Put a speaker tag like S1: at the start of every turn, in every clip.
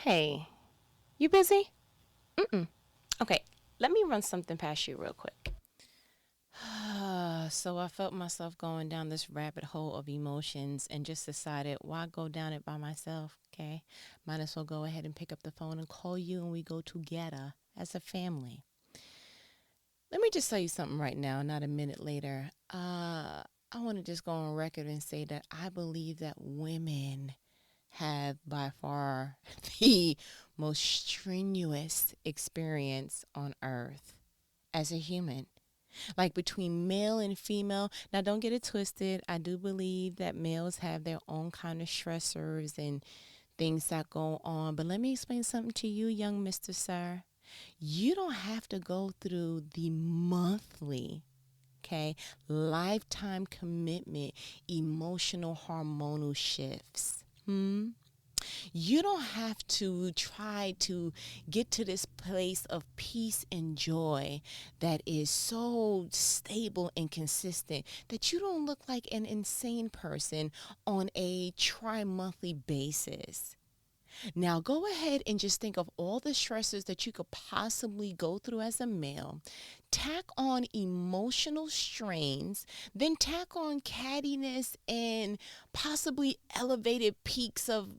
S1: Hey, you busy? Mm-mm. Okay, let me run something past you real quick. So I felt myself going down this rabbit hole of emotions and just decided, why go down it by myself? Okay, might as well go ahead and pick up the phone and call you, and we go together as a family. Let me just tell you something right now, not a minute later. I want to just go on record and say that I believe that women have by far the most strenuous experience on earth as a human. Like between male and female. Now, don't get it twisted. I do believe that males have their own kind of stressors and things that go on. But let me explain something to you, young Mr. Sir. You don't have to go through the monthly, okay, lifetime commitment, emotional hormonal shifts. You don't have to try to get to this place of peace and joy that is so stable and consistent that you don't look like an insane person on a tri-monthly basis. Now, go ahead and just think of all the stresses that you could possibly go through as a male. Tack on emotional strains, then tack on cattiness and possibly elevated peaks of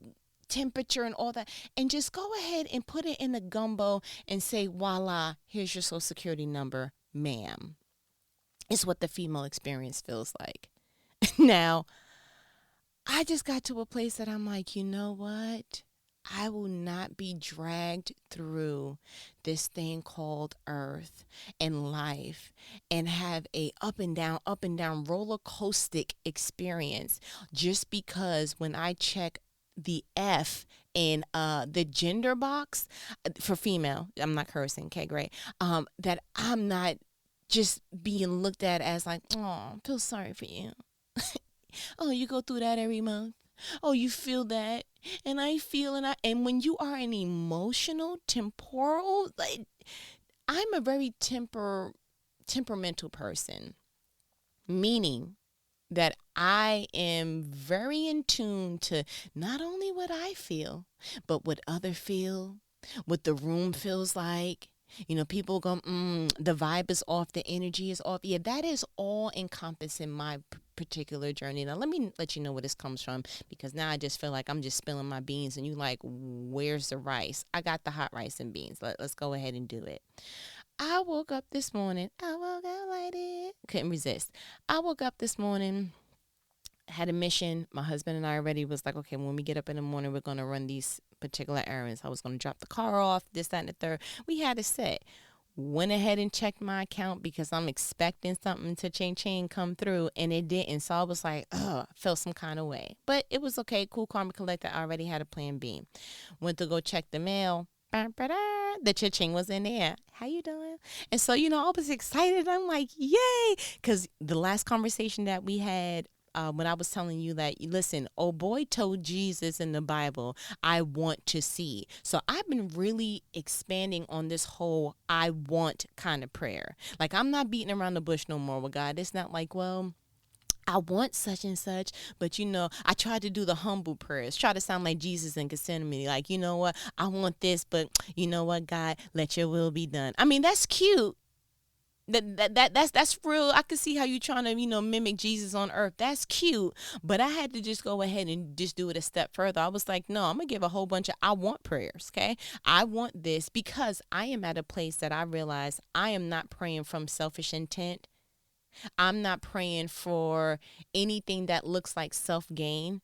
S1: temperature and all that, and just go ahead and put it in the gumbo and say, voila, here's your social security number, ma'am. It's what the female experience feels like. Now, I just got to a place that I'm like, you know what? I will not be dragged through this thing called earth and life and have a up and down roller coaster experience just because when I check the F in the gender box for female, I'm not cursing, okay, great. That I'm not just being looked at as like, oh, feel sorry for you. Oh, you go through that every month. Oh, you feel that. And I feel and when you are an emotional, temporal, like I'm a very temperamental person, meaning that I am very in tune to not only what I feel, but what other feel, what the room feels like. You know, people go, the vibe is off, the energy is off. Yeah, that is all encompassing my particular journey. Now, let me let you know where this comes from because now I just feel like I'm just spilling my beans and you like, where's the rice? I got the hot rice and beans. Let's go ahead and do it. I woke up this morning. I woke up like it. Couldn't resist. I woke up this morning, had a mission. My husband and I already was like, okay, when we get up in the morning, we're going to run these particular errands. I was going to drop the car off, this, that, and the third. We had it set. Went ahead and checked my account because I'm expecting something to chain come through, and it didn't. So I was like, ugh, felt some kind of way. But it was okay. Cool, calm, and collected. I already had a plan B. Went to go check the mail. The cha-ching was in there. How you doing? And so, I was excited. I'm like, yay. Because the last conversation that we had, when I was telling you that, listen, oh boy told Jesus in the Bible, I want to see. So I've been really expanding on this whole I want kind of prayer. Like I'm not beating around the bush no more with God. It's not like, well, I want such and such, but I try to do the humble prayers, try to sound like Jesus in Gethsemane, like, you know what, I want this, but you know what, God, let your will be done. I mean, that's cute. That's real. I could see how you trying to, mimic Jesus on earth. That's cute. But I had to just go ahead and just do it a step further. I was like, no, I'm going to give a whole bunch of I want prayers, okay? I want this because I am at a place that I realize I am not praying from selfish intent. I'm not praying for anything that looks like self-gain.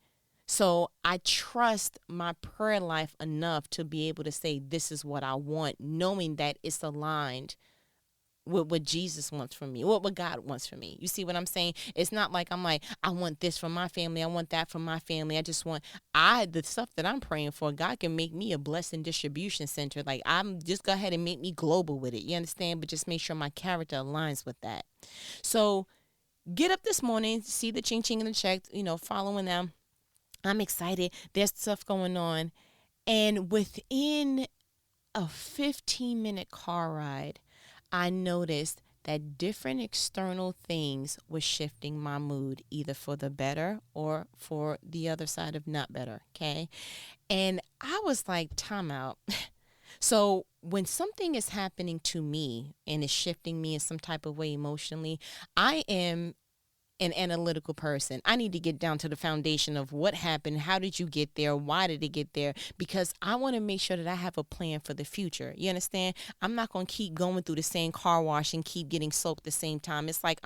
S1: So I trust my prayer life enough to be able to say, this is what I want, knowing that it's aligned with what Jesus wants from me, what God wants from me. You see what I'm saying? It's not like I'm like, I want this from my family. I want that from my family. I just want, the stuff that I'm praying for, God can make me a blessing distribution center. Like I'm just go ahead and make me global with it. You understand? But just make sure my character aligns with that. So get up this morning, see the ching ching in the check, following them. I'm excited. There's stuff going on. And within a 15-minute car ride, I noticed that different external things was shifting my mood, either for the better or for the other side of not better. Okay. And I was like, time out. So when something is happening to me and is shifting me in some type of way emotionally, I am an analytical person. I need to get down to the foundation of what happened, how did you get there, why did it get there, because I want to make sure that I have a plan for the future. You understand? I'm not going to keep going through the same car wash and keep getting soaked at the same time. It's like,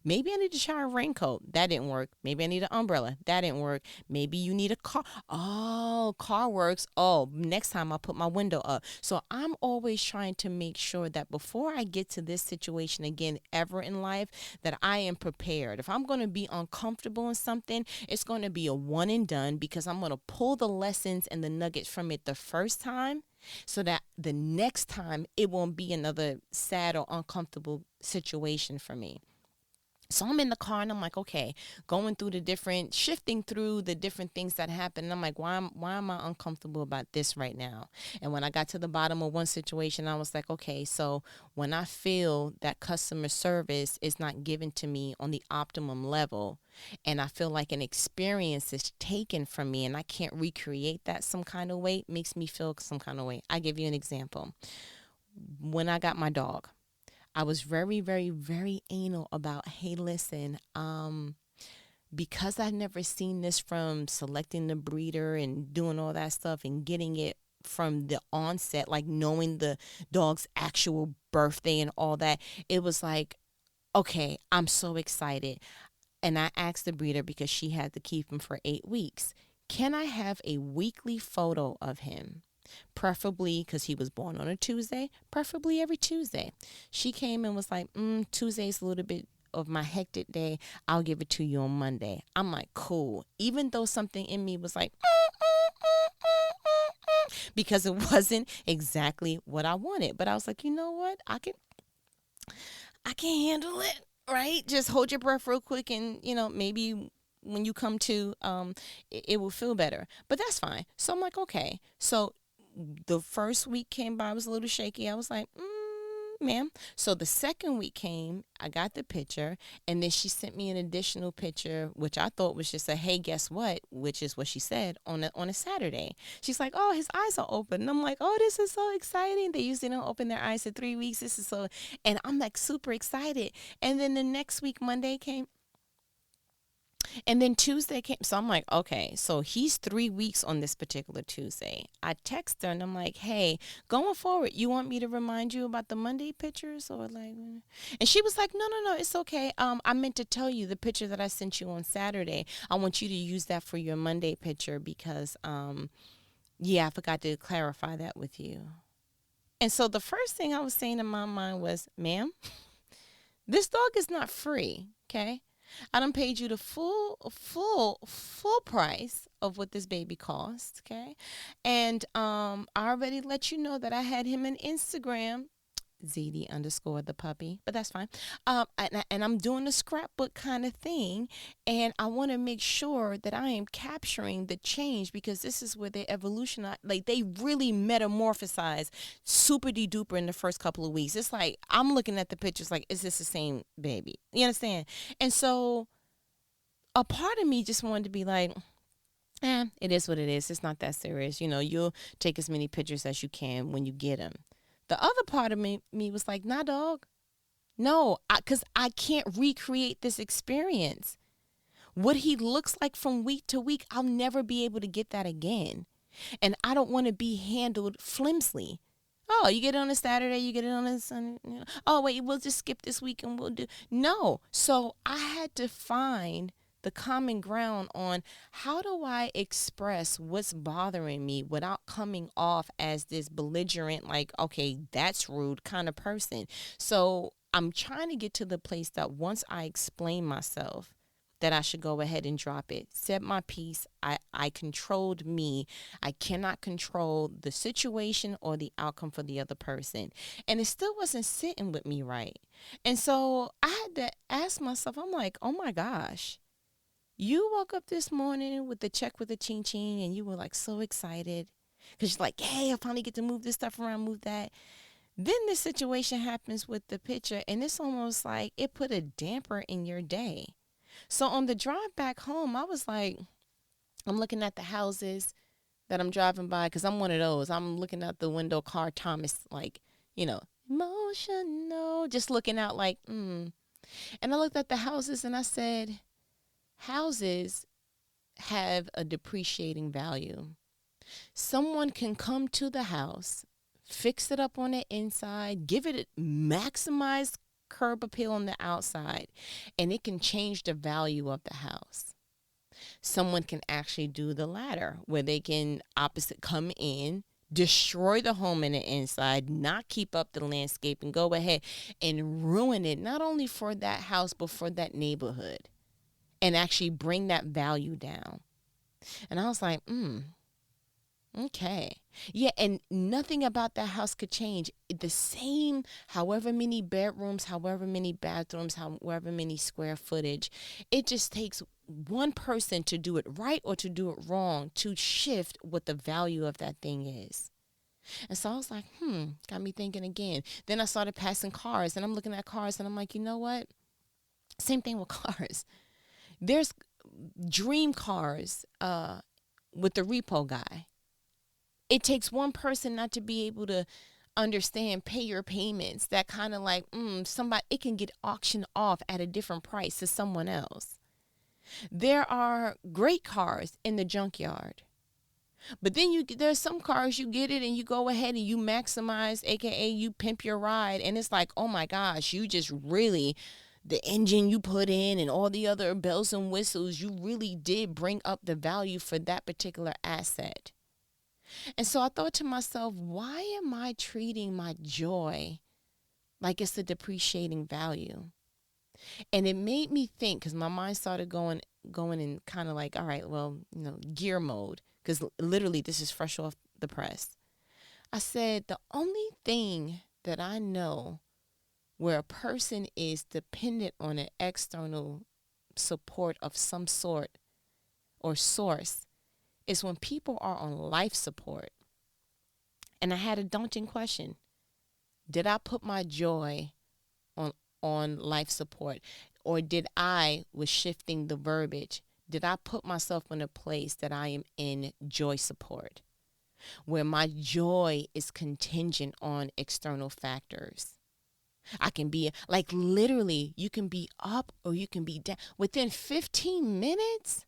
S1: maybe I need to try a raincoat. That didn't work. Maybe I need an umbrella. That didn't work. Maybe you need a car. Oh, car works. Oh, next time I'll put my window up. So I'm always trying to make sure that before I get to this situation again ever in life, that I am prepared. If I'm going to be uncomfortable in something, it's going to be a one and done, because I'm going to pull the lessons and the nuggets from it the first time, so that the next time it won't be another sad or uncomfortable situation for me. So I'm in the car and I'm like, okay, shifting through the different things that happen. And I'm like, why am I uncomfortable about this right now? And when I got to the bottom of one situation, I was like, okay, so when I feel that customer service is not given to me on the optimum level, and I feel like an experience is taken from me and I can't recreate that some kind of way, it makes me feel some kind of way. I give you an example. When I got my dog, I was very, very, very anal about, hey, listen, because I've never seen this from selecting the breeder and doing all that stuff and getting it from the onset, like knowing the dog's actual birthday and all that, it was like, okay, I'm so excited. And I asked the breeder, because she had to keep him for 8 weeks, can I have a weekly photo of him? Preferably, because he was born on a Tuesday, preferably every Tuesday. She came and was like, Tuesday's a little bit of my hectic day. I'll give it to you on Monday. I'm like, cool. Even though something in me was like, because it wasn't exactly what I wanted. But I was like, you know what? I can handle it, right? Just hold your breath real quick, and maybe when you come to, it will feel better. But that's fine. So I'm like, okay. So the first week came by, I was a little shaky. I was like, ma'am. So the second week came, I got the picture, and then she sent me an additional picture, which I thought was just a, hey, guess what? Which is what she said on a Saturday. She's like, oh, his eyes are open. And I'm like, oh, this is so exciting. They usually don't open their eyes at 3 weeks. This is so, and I'm like super excited. And then the next week, Monday came. And then Tuesday came. So I'm like, okay, so he's 3 weeks on this particular Tuesday. I text her and I'm like, hey, going forward, you want me to remind you about the Monday pictures, or like, and she was like, no, it's okay. I meant to tell you the picture that I sent you on Saturday. I want you to use that for your Monday picture, because, yeah, I forgot to clarify that with you. And so the first thing I was saying in my mind was, ma'am, this dog is not free, okay? I done paid you the full price of what this baby costs, okay? And I already let you know that I had him on Instagram, ZD underscore the puppy, but that's fine. And I'm doing a scrapbook kind of thing, and I want to make sure that I am capturing the change, because this is where they evolutionize, like they really metamorphosize super de duper in the first couple of weeks. It's like I'm looking at the pictures like, is this the same baby? You understand? And so a part of me just wanted to be like, it is what it is. It's not that serious. You'll take as many pictures as you can when you get them. The other part of me was like, nah, dog. No, because I can't recreate this experience. What he looks like from week to week, I'll never be able to get that again. And I don't want to be handled flimsily. Oh, you get it on a Saturday, you get it on a Sunday. Oh, wait, we'll just skip this week and we'll do. No. So I had to find the common ground on how do I express what's bothering me without coming off as this belligerent, like, okay, that's rude kind of person. So I'm trying to get to the place that once I explain myself, that I should go ahead and drop it. Said my piece. I controlled me. I cannot control the situation or the outcome for the other person. And it still wasn't sitting with me right. And so I had to ask myself, I'm like, oh my gosh. You woke up this morning with the check with the ching ching, and you were like so excited because you're like, hey, I finally get to move this stuff around, move that. Then this situation happens with the picture, and it's almost like it put a damper in your day. So on the drive back home, I was like, I'm looking at the houses that I'm driving by because I'm one of those. I'm looking out the window, car Thomas, like, emotional, just looking out like, And I looked at the houses and I said, houses have a depreciating value. Someone can come to the house, fix it up on the inside, give it a maximized curb appeal on the outside, and it can change the value of the house. Someone can actually do the latter, where they can opposite come in, destroy the home in the inside, not keep up the landscape, and go ahead and ruin it, not only for that house, but for that neighborhood, and actually bring that value down. And I was like, okay. Yeah, and nothing about that house could change. The same, however many bedrooms, however many bathrooms, however many square footage, it just takes one person to do it right or to do it wrong to shift what the value of that thing is. And so I was like, got me thinking again. Then I started passing cars, and I'm looking at cars, and I'm like, you know what? Same thing with cars. There's dream cars with the repo guy. It takes one person not to be able to understand pay your payments. That kind of like, somebody, it can get auctioned off at a different price to someone else. There are great cars in the junkyard. But then there's some cars you get it and you go ahead and you maximize, aka you pimp your ride, and it's like, oh my gosh, you just really, the engine you put in and all the other bells and whistles, you really did bring up the value for that particular asset. And so I thought to myself, why am I treating my joy like it's a depreciating value? And it made me think, because my mind started going in kind of like, all right, well, gear mode, because literally this is fresh off the press. I said, the only thing that I know where a person is dependent on an external support of some sort or source is when people are on life support. And I had a daunting question. Did I put my joy on life support? Or did I, with shifting the verbiage, did I put myself in a place that I am in joy support, where my joy is contingent on external factors? I can be like, literally, you can be up or you can be down within 15 minutes.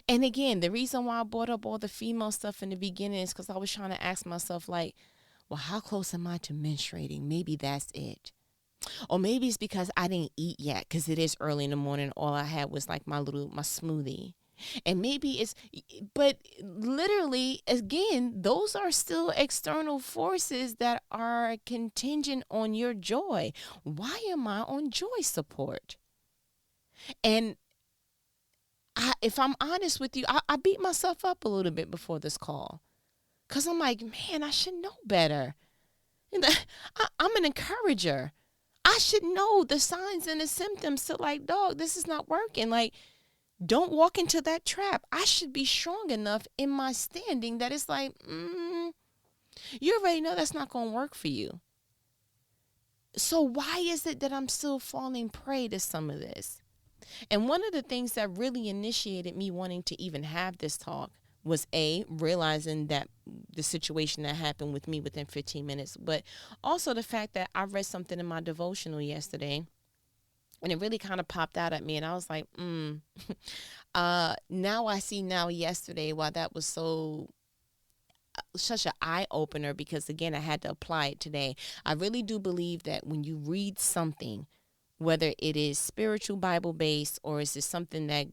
S1: And again, the reason why I brought up all the female stuff in the beginning is because I was trying to ask myself, like, well, how close am I to menstruating? Maybe that's it. Or maybe it's because I didn't eat yet, because it is early in the morning. All I had was like my smoothie. And maybe but literally, again, those are still external forces that are contingent on your joy. Why am I on joy support? And if I'm honest with you, I beat myself up a little bit before this call, because I'm like, man, I should know better. I'm an encourager. I should know the signs and the symptoms to like, dog, this is not working. Like, don't walk into that trap. I should be strong enough in my standing that it's like, you already know that's not going to work for you. So why is it that I'm still falling prey to some of this? And one of the things that really initiated me wanting to even have this talk was realizing that the situation that happened with me within 15 minutes, but also the fact that I read something in my devotional yesterday, and it really kind of popped out at me, and I was like, now I see yesterday why that was such an eye-opener, because again, I had to apply it today. I really do believe that when you read something, whether it is spiritual Bible-based or is it something that,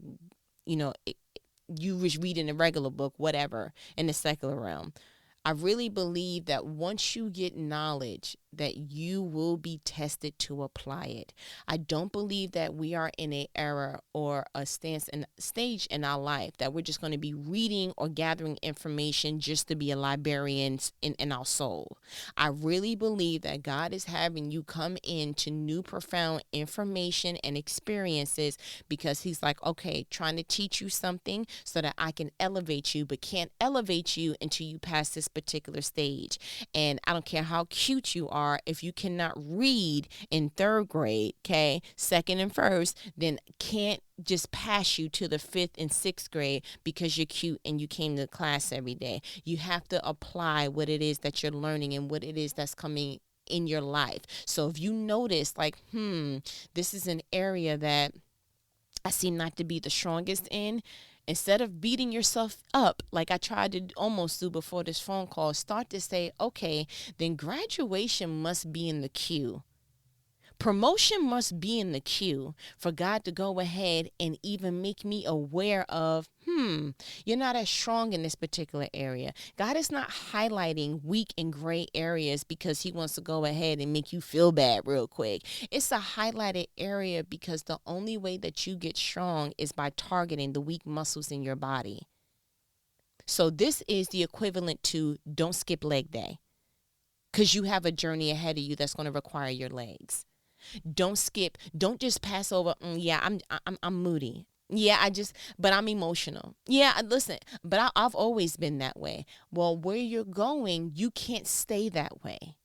S1: you was reading a regular book, whatever, in the secular realm, I really believe that once you get knowledge, that you will be tested to apply it. I don't believe that we are in a era or a stage in our life that we're just going to be reading or gathering information just to be a librarian in our soul. I really believe that God is having you come into new profound information and experiences because he's like, okay, trying to teach you something so that I can elevate you, but can't elevate you until you pass this particular stage. And I don't care how cute you are, if you cannot read in third grade, okay, second and first, then can't just pass you to the fifth and sixth grade because you're cute and you came to class every day. You have to apply what it is that you're learning and what it is that's coming in your life. So if you notice like, this is an area that I seem not to be the strongest in, instead of beating yourself up like I tried to almost do before this phone call, start to say, okay, then graduation must be in the queue. Promotion must be in the queue for God to go ahead and even make me aware of, you're not as strong in this particular area. God is not highlighting weak and gray areas because he wants to go ahead and make you feel bad real quick. It's a highlighted area because the only way that you get strong is by targeting the weak muscles in your body. So this is the equivalent to don't skip leg day because you have a journey ahead of you that's going to require your legs. Don't skip. Don't just pass over. I'm moody. But I'm emotional. Yeah, listen, but I've always been that way. Well, where you're going, you can't stay that way.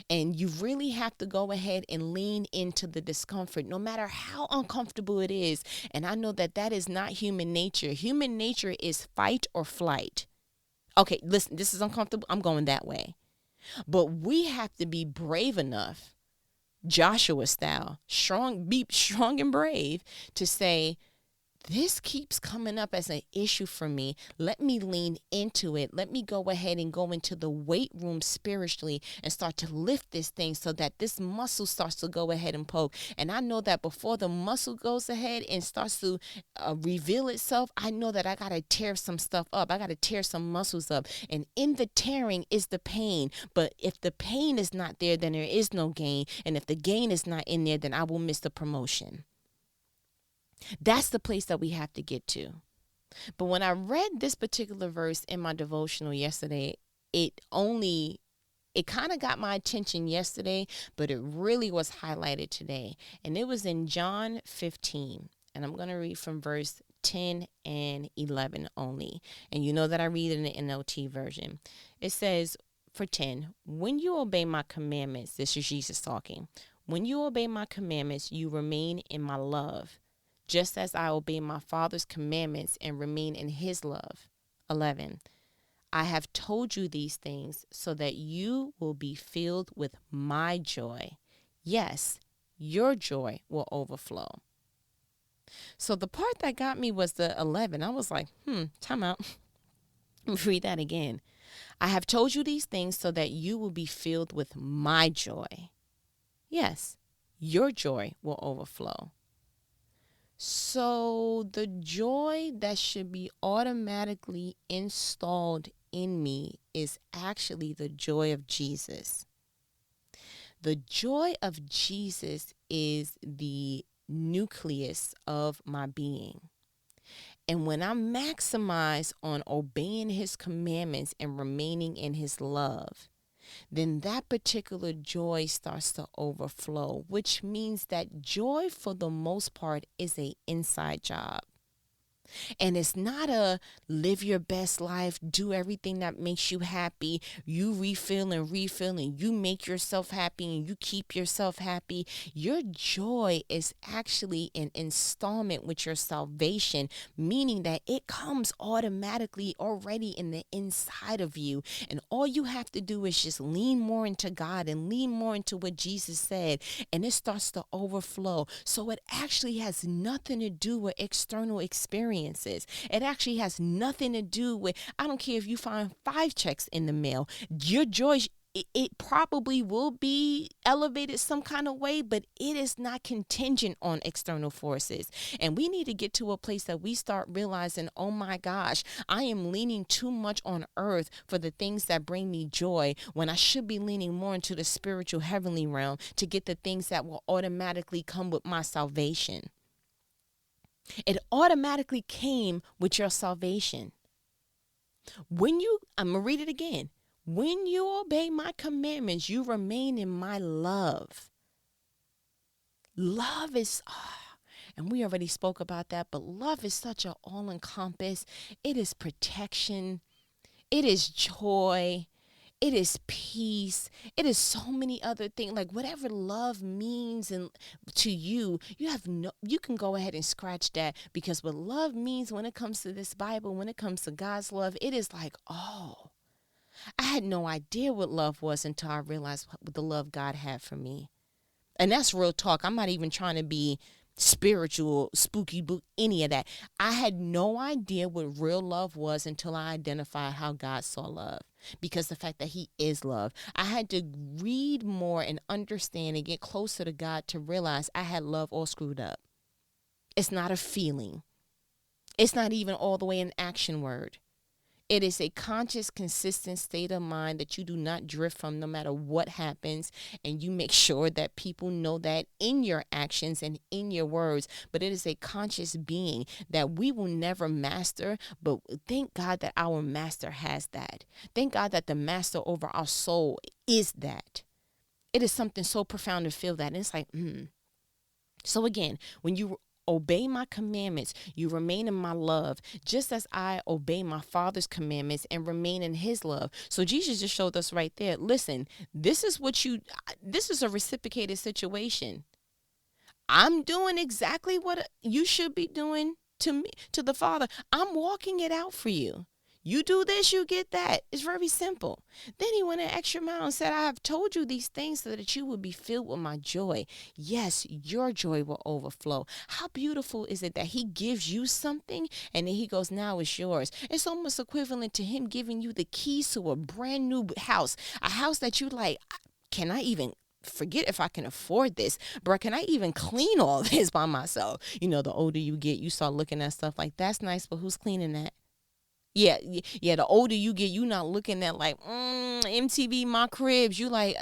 S1: And you really have to go ahead and lean into the discomfort, no matter how uncomfortable it is. And I know that that is not human nature. Human nature is fight or flight. Okay, listen, this is uncomfortable. I'm going that way. But we have to be brave enough, Joshua style, be strong and brave to say, this keeps coming up as an issue for me. Let me lean into it. Let me go ahead and go into the weight room spiritually and start to lift this thing so that this muscle starts to go ahead and poke. And I know that before the muscle goes ahead and starts to reveal itself, I know that I got to tear some stuff up. I got to tear some muscles up. And in the tearing is the pain. But if the pain is not there, then there is no gain. And if the gain is not in there, then I will miss the promotion. That's the place that we have to get to. But when I read this particular verse in my devotional yesterday, it kind of got my attention yesterday, but it really was highlighted today. And it was in John 15. And I'm going to read from verse 10 and 11 only. And you know that I read in the NLT version. It says, for 10, when you obey my commandments, this is Jesus talking. When you obey my commandments, you remain in my love, just as I obey my Father's commandments and remain in his love. 11. I have told you these things so that you will be filled with my joy. Yes, your joy will overflow. So the part that got me was the 11. I was like, time out. Read that again. I have told you these things so that you will be filled with my joy. Yes, your joy will overflow. So the joy that should be automatically installed in me is actually the joy of Jesus. The joy of Jesus is the nucleus of my being. And when I maximize on obeying his commandments and remaining in his love, then that particular joy starts to overflow, which means that joy for the most part is an inside job. And it's not a live your best life, do everything that makes you happy. You refill and you make yourself happy and you keep yourself happy. Your joy is actually an installment with your salvation, meaning that it comes automatically already in the inside of you. And all you have to do is just lean more into God and lean more into what Jesus said, and it starts to overflow. So it actually has nothing to do with external experiences. It actually has nothing to do with, I don't care if you find 5 checks in the mail, your joy it probably will be elevated some kind of way, but it is not contingent on external forces. And we need to get to a place that we start realizing, oh my gosh, I am leaning too much on earth for the things that bring me joy, when I should be leaning more into the spiritual heavenly realm to get the things that will automatically come with my salvation. It automatically came with your salvation. I'm going to read it again. When you obey my commandments, you remain in my love. Love is, and we already spoke about that, but love is such an all-encompass. It is protection. It is joy. It is peace. It is so many other things. Like whatever love means and to you, you can go ahead and scratch that, because what love means when it comes to this Bible, when it comes to God's love, it is like, oh, I had no idea what love was until I realized what the love God had for me. And that's real talk. I'm not even trying to be spiritual, spooky book, any of that. I had no idea what real love was until I identified how God saw love, because the fact that he is love. I had to read more and understand and get closer to God to realize I had love all screwed up. It's not a feeling. It's not even all the way an action word. It is a conscious, consistent state of mind that you do not drift from no matter what happens. And you make sure that people know that in your actions and in your words. But it is a conscious being that we will never master. But thank God that our master has that. Thank God that the master over our soul is that. It is something so profound to feel that. And it's like, So again, when you obey my commandments, you remain in my love, just as I obey my Father's commandments and remain in his love. So Jesus just showed us right there, listen, this is a reciprocated situation. I'm doing exactly what you should be doing to me, to the Father. I'm walking it out for you. You do this, you get that. It's very simple. Then he went an extra mile and said, I have told you these things so that you will be filled with my joy. Yes, your joy will overflow. How beautiful is it that he gives you something and then he goes, now it's yours. It's almost equivalent to him giving you the keys to a brand new house, a house that you like, can I even forget if I can afford this, bro? Can I even clean all this by myself? You know, the older you get, you start looking at stuff like, that's nice, but who's cleaning that? Yeah. The older you get, you not looking at like MTV My Cribs. You like,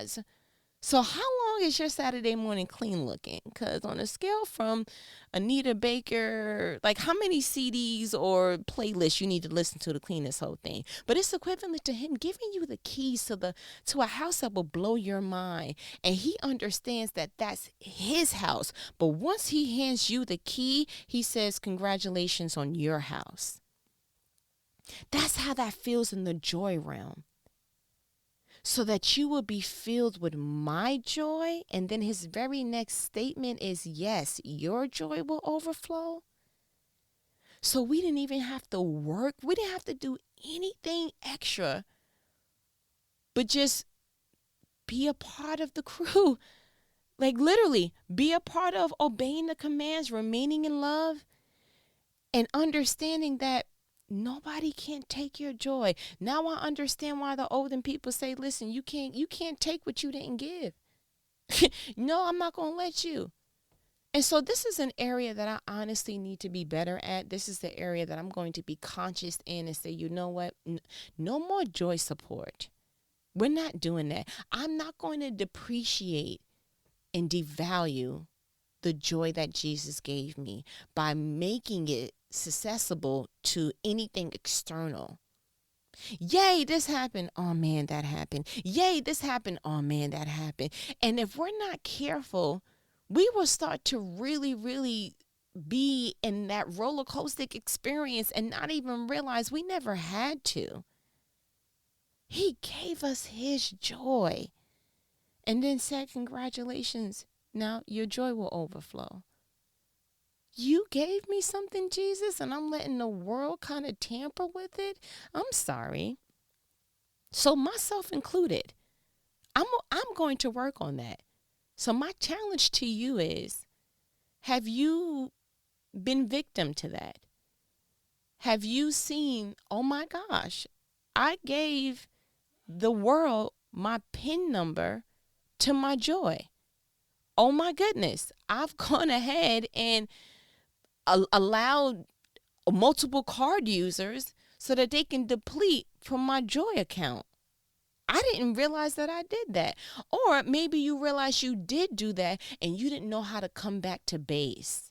S1: so how long is your Saturday morning clean looking? Because on a scale from Anita Baker, like how many CDs or playlists you need to listen to clean this whole thing? But it's equivalent to him giving you the keys to a house that will blow your mind. And he understands that that's his house. But once he hands you the key, he says, congratulations on your house. That's how that feels in the joy realm. So that you will be filled with my joy. And then his very next statement is, yes, your joy will overflow. So we didn't even have to work. We didn't have to do anything extra, but just be a part of the crew. Like literally be a part of obeying the commands, remaining in love, and understanding that nobody can take your joy. Now I understand why the older people say, listen, you can't take what you didn't give. No, I'm not going to let you. And so this is an area that I honestly need to be better at. This is the area that I'm going to be conscious in and say, you know what? No more joy support. We're not doing that. I'm not going to depreciate and devalue the joy that Jesus gave me by making it accessible to anything external. Yay, this happened. Oh man, that happened. Yay, this happened. Oh man, that happened. And if we're not careful, we will start to really, really be in that roller coaster experience and not even realize we never had to. He gave us his joy and then said, congratulations. Now your joy will overflow. You gave me something, Jesus, and I'm letting the world kind of tamper with it. I'm sorry. So myself included, I'm going to work on that. So my challenge to you is, have you been victim to that? Have you seen, oh my gosh, I gave the world my PIN number to my joy. Oh my goodness. I've gone ahead and allowed multiple card users so that they can deplete from my joy account. I didn't realize that I did that. Or maybe you realize you did do that and you didn't know how to come back to base.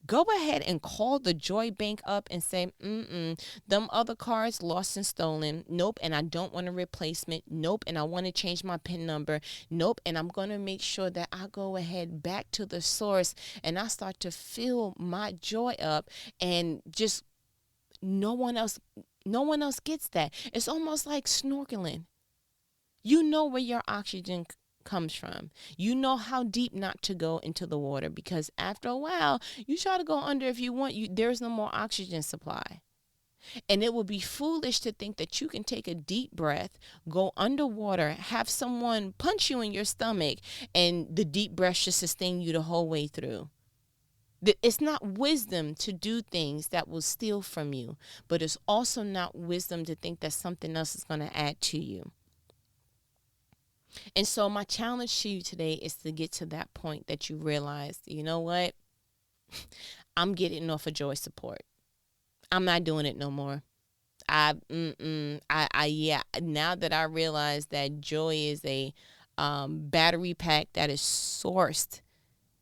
S1: Go ahead and call the Joy Bank up and say, them other cards lost and stolen. Nope, and I don't want a replacement. Nope, and I want to change my PIN number. Nope, and I'm going to make sure that I go ahead back to the source and I start to fill my joy up, and just no one else gets that. It's almost like snorkeling. You know where your oxygen comes from. You know how deep not to go into the water, because after a while, you try to go under if you want, there's no more oxygen supply. And it would be foolish to think that you can take a deep breath, go underwater, have someone punch you in your stomach, and the deep breath should sustain you the whole way through. It's not wisdom to do things that will steal from you, but it's also not wisdom to think that something else is going to add to you. And so my challenge to you today is to get to that point that you realize, you know what? I'm getting off of joy support. I'm not doing it no more. Now that I realize that joy is a battery pack that is sourced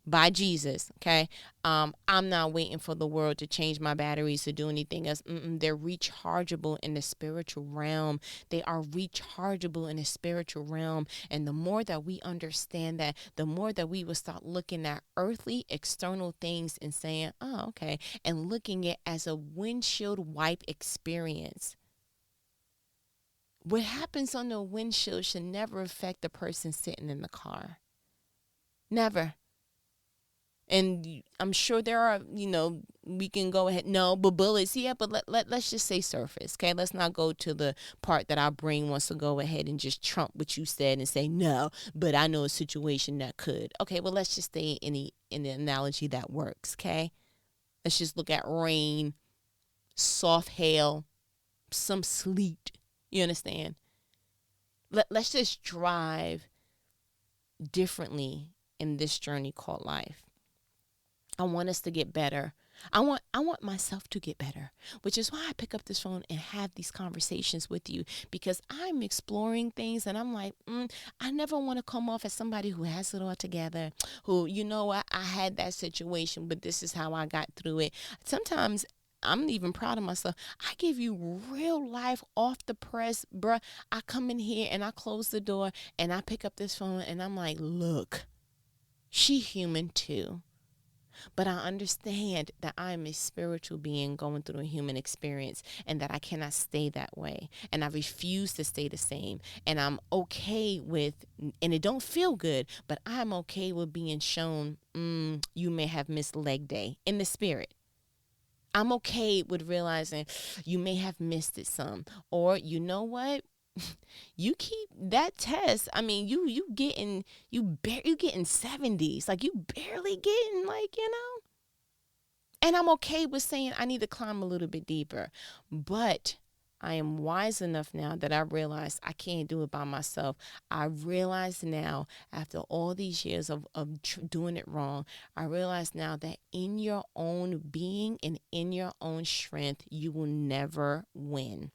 S1: by Jesus, okay? I'm not waiting for the world to change my batteries to do anything else. They're rechargeable in the spiritual realm. They are rechargeable in the spiritual realm. And the more that we understand that, the more that we will start looking at earthly, external things and saying, oh, okay, and looking at it as a windshield wipe experience. What happens on the windshield should never affect the person sitting in the car. Never. And I'm sure there are, we can go ahead. No, but bullets. Yeah, but let's just say surface. Okay, let's not go to the part that our brain wants to go ahead and just trump what you said and say, no, but I know a situation that could. Okay, well, let's just stay in the analogy that works. Okay, let's just look at rain, soft hail, some sleet. You understand? Let's just drive differently in this journey called life. I want us to get better. I want myself to get better, which is why I pick up this phone and have these conversations with you, because I'm exploring things and I'm like, I never want to come off as somebody who has it all together, who, I had that situation, but this is how I got through it. Sometimes I'm even proud of myself. I give you real life off the press, bruh. I come in here and I close the door and I pick up this phone and I'm like, look, she human too. But I understand that I'm a spiritual being going through a human experience, and that I cannot stay that way. And I refuse to stay the same. And I'm okay with, and it don't feel good, but I'm okay with being shown, you may have missed leg day in the spirit. I'm okay with realizing you may have missed it some. Or you know what? You keep that test. I mean, you getting 70s. Like, you barely getting, And I'm okay with saying I need to climb a little bit deeper. But I am wise enough now that I realize I can't do it by myself. I realize now, after all these years of doing it wrong, I realize now that in your own being and in your own strength, you will never win.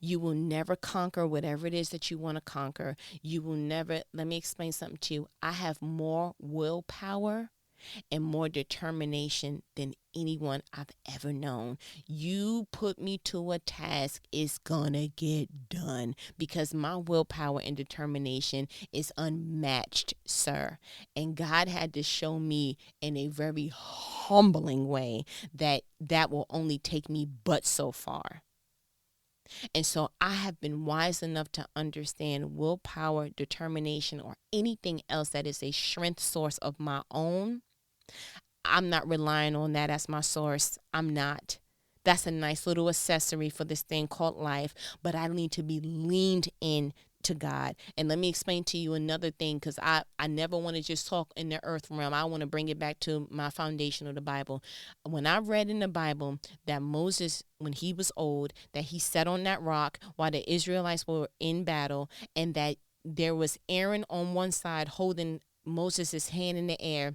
S1: You will never conquer whatever it is that you want to conquer. You will never, let me explain something to you. I have more willpower and more determination than anyone I've ever known. You put me to a task, it's gonna get done, because my willpower and determination is unmatched, sir. And God had to show me in a very humbling way that will only take me but so far. And so I have been wise enough to understand willpower, determination, or anything else that is a strength source of my own. I'm not relying on that as my source. I'm not. That's a nice little accessory for this thing called life, but I need to be leaned in to God. And let me explain to you another thing, because I never want to just talk in the earth realm. I want to bring it back to my foundation of the Bible. When I read in the Bible that Moses, when he was old, that he sat on that rock while the Israelites were in battle, and that there was Aaron on one side holding Moses' hand in the air,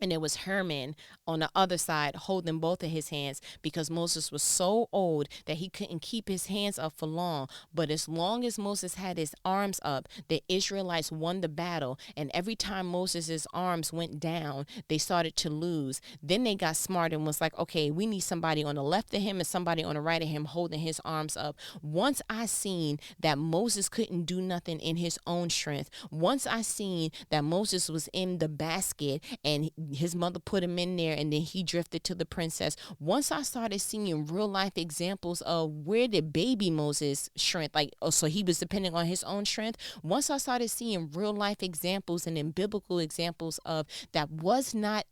S1: and there was Herman on the other side holding both of his hands, because Moses was so old that he couldn't keep his hands up for long. But as long as Moses had his arms up, the Israelites won the battle. And every time Moses' arms went down, they started to lose. Then they got smart and was like, okay, we need somebody on the left of him and somebody on the right of him holding his arms up. Once I seen that Moses couldn't do nothing in his own strength, once I seen that Moses was in the basket and his mother put him in there, and then he drifted to the princess. Once I started seeing real life examples of where did baby Moses strength, like, oh, so he was depending on his own strength. Once I started seeing real life examples and then biblical examples of that was not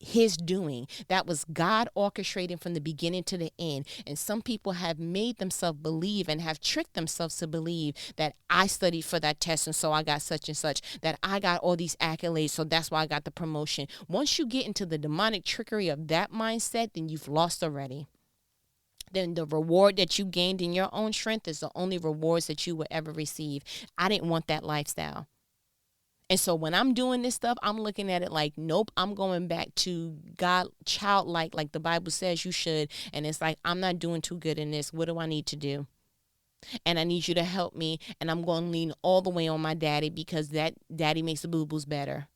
S1: his doing, that was God orchestrating from the beginning to the end. And some people have made themselves believe and have tricked themselves to believe that I studied for that test and so I got such and such, that I got all these accolades so that's why I got the promotion. Once you get into the demonic trickery of that mindset, then you've lost already. Then the reward that you gained in your own strength is the only rewards that you will ever receive. I didn't want that lifestyle. And so when I'm doing this stuff, I'm looking at it like, nope, I'm going back to God, childlike, like the Bible says you should. And it's like, I'm not doing too good in this. What do I need to do? And I need you to help me. And I'm going to lean all the way on my daddy, because that daddy makes the boo-boos better.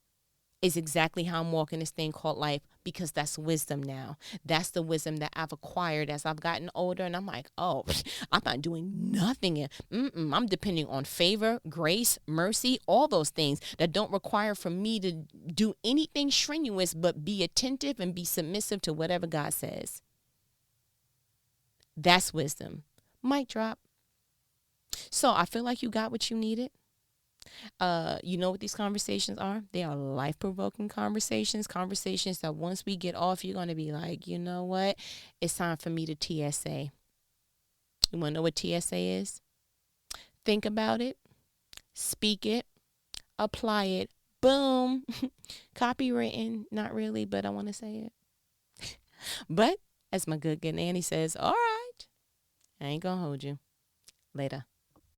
S1: Is exactly how I'm walking this thing called life, because that's wisdom now. That's the wisdom that I've acquired as I've gotten older. And I'm like, oh, I'm not doing nothing. I'm depending on favor, grace, mercy, all those things that don't require for me to do anything strenuous, but be attentive and be submissive to whatever God says. That's wisdom. Mic drop. So I feel like you got what you needed. You know what these conversations are? They are life-provoking conversations that once we get off, you're going to be like, you know what? It's time for me to TSA. You want to know what TSA is? Think about it, speak it, apply it, boom. Copywritten, not really, but I want to say it. But as my good Annie says, all right, I ain't going to hold you. Later.